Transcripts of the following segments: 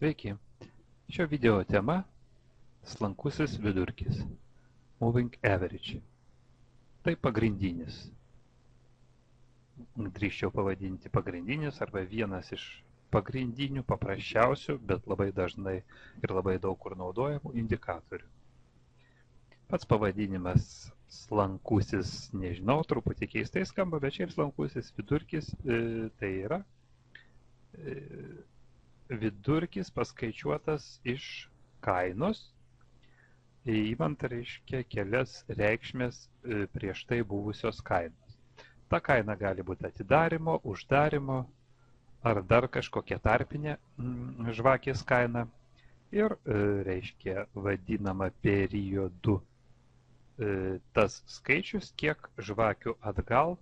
Sveiki! Šio video tema – slankusis vidurkis Moving Average. Tai pagrindinis. Drįsčiau pavadinti pagrindinis arba vienas iš pagrindinių, paprasčiausių, bet labai dažnai ir labai daug kur naudojamų indikatorių. Pats pavadinimas slankusis, nežinau, truputį keistai skamba, bet šiaip slankusis vidurkis tai yra vidurkis paskaičiuotas iš kainos, įmant reiškia kelias reikšmės prieš tai buvusios kainos. Ta kaina gali būti atidarimo, uždarimo ar dar kažkokia tarpinė žvakės kaina ir reiškia vadinama periodu tas skaičius, kiek žvakių atgal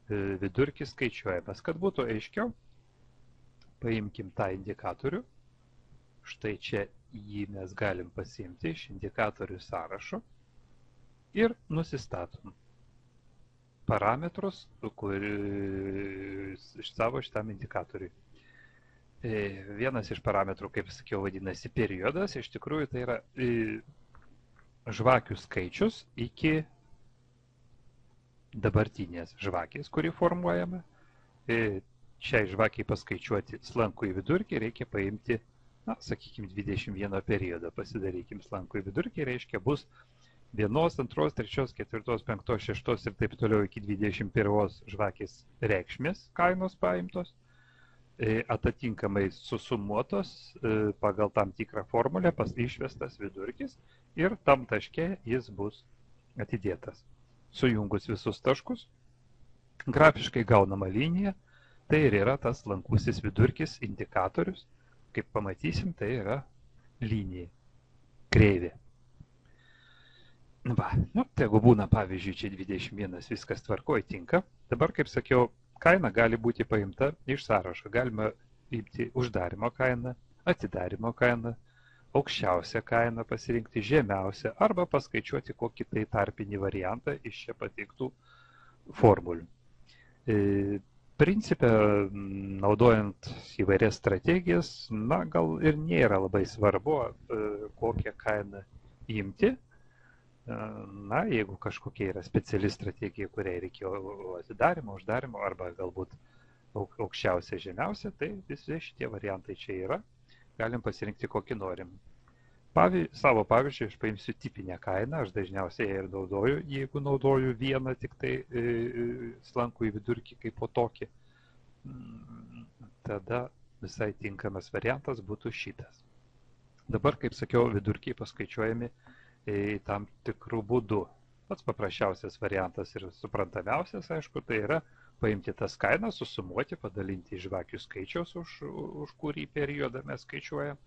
vidurkis skaičiuojamas. Kad būtų aiškiau, paimkim tą indikatorių. Štai čia jį mes galim pasiimti iš indikatorių sąrašo ir nusistatom parametrus, iš savo šitam indikatoriui. Vienas iš parametrų, kaip sakiau, vadinasi periodas. Iš tikrųjų, tai yra žvakių skaičius iki dabartinės žvakės, kuri formuojama. Šiai žvakiai paskaičiuoti slankų į vidurkį reikia paimti, sakykime, 21 periodą. Pasidarykim slankų į vidurkį, reiškia bus 1, 2, 3, 4, 5, 6 ir taip toliau iki 21 žvakės reikšmės kainos paimtos, atitinkamai susumuotos pagal tam tikrą formulę, išvestas vidurkis ir tam taške jis bus atidėtas. Sujungus visus taškus, grafiškai gaunama linija. Tai ir yra tas slankusis vidurkis, indikatorius. Kaip pamatysim, tai yra linija, kreivė. Jeigu būna, pavyzdžiui, čia 21, viskas tvarkoj tinka. Dabar, kaip sakiau, kaina gali būti paimta iš sąrašo. Galima imti uždarimo kainą, atidarimo kainą, aukščiausią kainą pasirinkti, žemiausią, arba paskaičiuoti kokį tai tarpinį variantą iš čia pateiktų formulių. Principe, naudojant įvairias strategijas, gal ir nėra labai svarbu, kokią kainą imti. Jeigu kažkokia yra speciali strategija, kuriai reikėjo atidarimo, uždarimo, arba galbūt aukščiausia, žemiausia, tai visi šitie variantai čia yra. Galim pasirinkti kokį norim. Savo pavyzdžiui, aš paimsiu tipinę kainą, aš dažniausiai ją ir naudoju, jeigu naudoju vieną tik tai slankų į vidurkį kaip po tokį, tada visai tinkamas variantas būtų šitas. Dabar, kaip sakiau, vidurkiai paskaičiuojami tam tikrų būdų. Pats paprasčiausias variantas ir suprantamiausias, aišku, tai yra paimti tas kainas, susumuoti, padalinti iš žvakių skaičiaus, už kurį periodą mes skaičiuojam.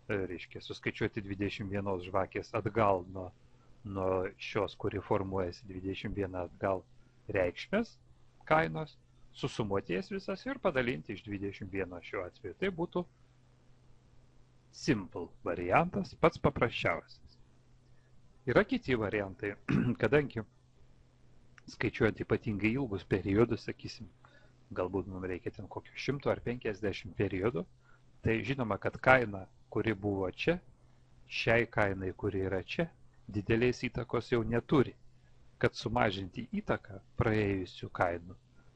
Reiškia, suskaičiuoti 21 žvakės atgal nuo šios, kuri formuojasi 21 atgal reikšmės kainos, susumuoti jas visas ir padalinti iš 21 šiuo atveju. Tai būtų simple variantas, pats paprasčiausias. Yra kiti variantai, kadangi skaičiuojant ypatingai ilgus periodus, sakysim, galbūt mums reikia ten kokio 100 ar 50 periodų, tai žinoma, kad kaina, kuri buvo čia, šiai kainai, kuri yra čia, didelės įtakos jau neturi. Kad sumažinti įtaką praėjusių kainų,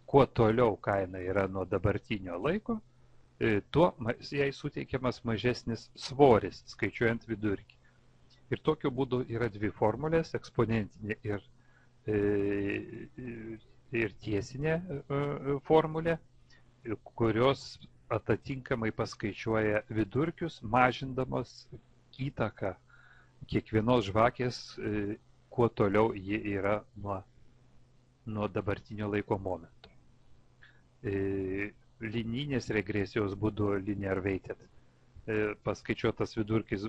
kuo toliau kaina yra nuo dabartinio laiko, tuo jai suteikiamas mažesnis svoris, skaičiuojant vidurkį. Ir tokiu būdu yra dvi formulės, eksponentinė ir tiesinė formulė, kurios atitinkamai paskaičiuoja vidurkius, mažindamos įtaką kiekvienos žvakės, kuo toliau ji yra nuo dabartinio laiko momento. Linijinės regresijos būdu, linear weighted, paskaičiuotas vidurkis,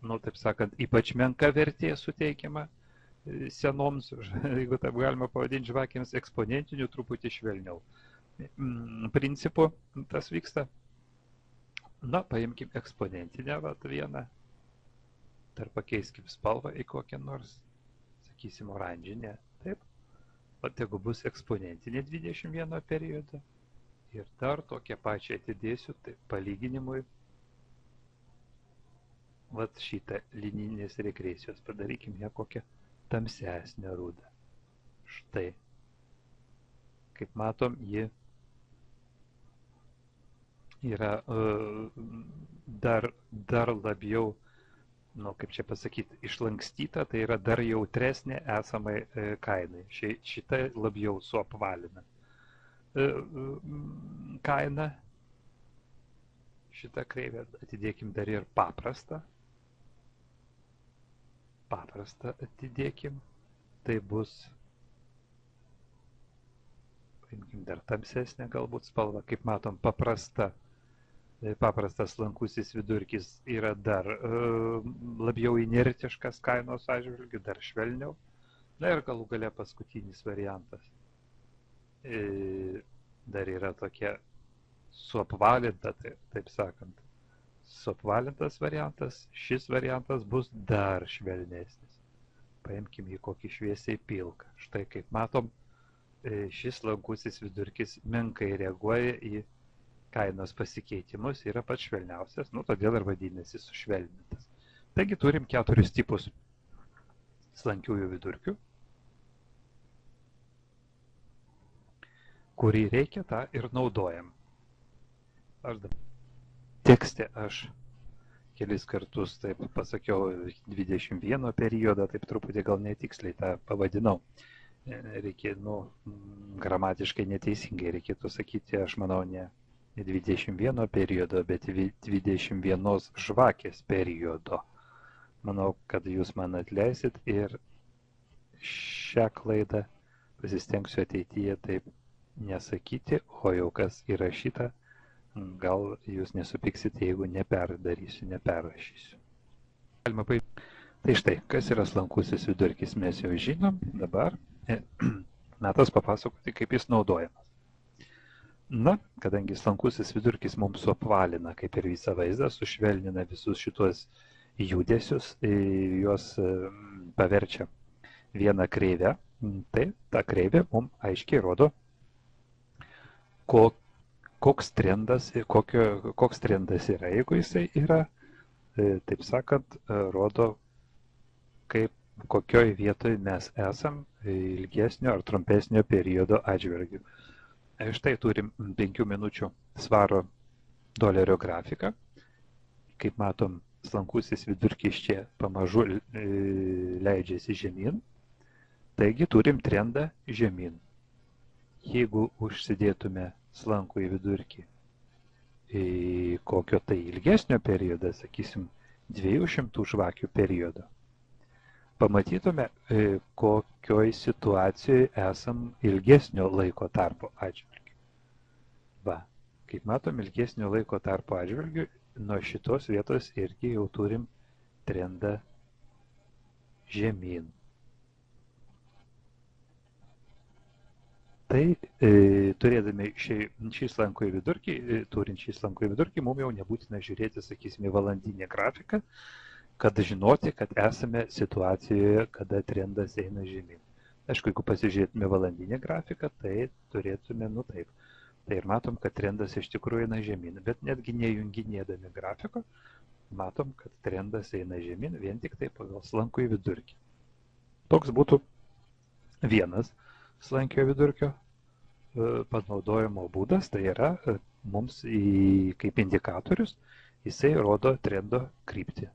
taip sakant, ypač menka vertė suteikiama senoms, jeigu taip galima pavadinti žvakėms, eksponentinių truputį švelniau. Principu tas vyksta. Paimkim eksponentinę vieną. Dar pakeiskim spalvą į kokią nors, sakysim, oranžinę. Taip. Jeigu bus eksponentinė 21 periodą, ir dar tokią pačią atidėsiu, tai palyginimui vat šitą linijinės regresijos, padarykim ją kokią tamsesnę rudą. Štai. Kaip matom, ji yra dar labiau, nu, kaip čia pasakyti, išlankstyta, tai yra dar jautresnė esamai kainai. Šitą labiau suapvalina kainą. Šitą kreivę atidėkim dar ir paprastą. Paprastą atidėkim. Tai bus, paimkim dar tamsesnę galbūt spalvą. Kaip matom, paprastas slankusis vidurkis yra dar labiau inertiškas kainos atžvilgiu, dar švelniau. Na ir galų gale paskutinis variantas. Dar yra tokia suapvalinta, taip sakant, suapvalintas variantas. Šis variantas bus dar švelnesnis. Paimkim jį kokį šviesiai pilką. Štai kaip matom, šis slankusis vidurkis menkai reaguoja į kainos pasikeitimus, yra pats švelniausias, nu todėl ir vadinasi sušvelnintas. Taigi turim 4 tipus slankiųjų vidurkių. Kurį reikia, tą ir naudojam. Tekste aš kelis kartus taip pasakiau 21 periodą, taip truputį gal netiksliai tą pavadinau. Reikia, gramatiškai neteisingai reikėtų sakyti, aš manau, ne 21 periodo, bet 21 žvakės periodo. Manau, kad jūs man atleisit ir šią klaidą pasistengsiu ateityje taip nesakyti, o jau kas įrašyta, gal jūs nesupiksit, jeigu neperrašysiu. Tai štai, kas yra slankusis vidurkis, mes jau žinom, dabar metas papasakoti, kaip jis naudojamas. Na, kadangi slankusis vidurkis mums suapvalina, kaip ir visą vaizdą, sušvelnina visus šitos judesius, juos paverčia vieną kreivę, tai ta kreivė mums aiškiai rodo, koks trendas yra. Jeigu jisai yra, taip sakant, rodo, kokioj vietoj mes esam ilgesnio ar trumpesnio periodo atžvilgiu. Štai turim 5 minučių svaro dolerio grafiką. Kaip matom, slankusis vidurkis čia pamažu leidžiasi žemyn. Taigi turim trendą žemyn. Jeigu užsidėtume slankų į vidurkį į kokio tai ilgesnio periodo, sakysim, 200 žvakių periodo, pamatytume, kokioj situacijoje esam ilgesnio laiko tarpo atžvilgiu. Va, kaip matom, ilgesnio laiko tarpo atžvilgiu, nuo šitos vietos irgi jau turim trendą žemyn. Tai turėdami šį slankųjį vidurkį, turint šį slankųjį vidurkį, mums jau nebūtina žiūrėti, sakysime, valandinį grafiką, kad žinoti, kad esame situacijoje, kada trendas eina žemyn. Aišku, jeigu pasižiūrėtume valandinį grafiką, tai turėtume, taip. Tai ir matom, kad trendas iš tikrųjų eina žemyn. Bet netgi nejunginėdami grafiko, matom, kad trendas eina žemyn vien tik tai pagal slankųjį vidurkį. Toks būtų vienas slankio vidurkio panaudojimo būdas, tai yra mums kaip indikatorius, jisai rodo trendo kryptį.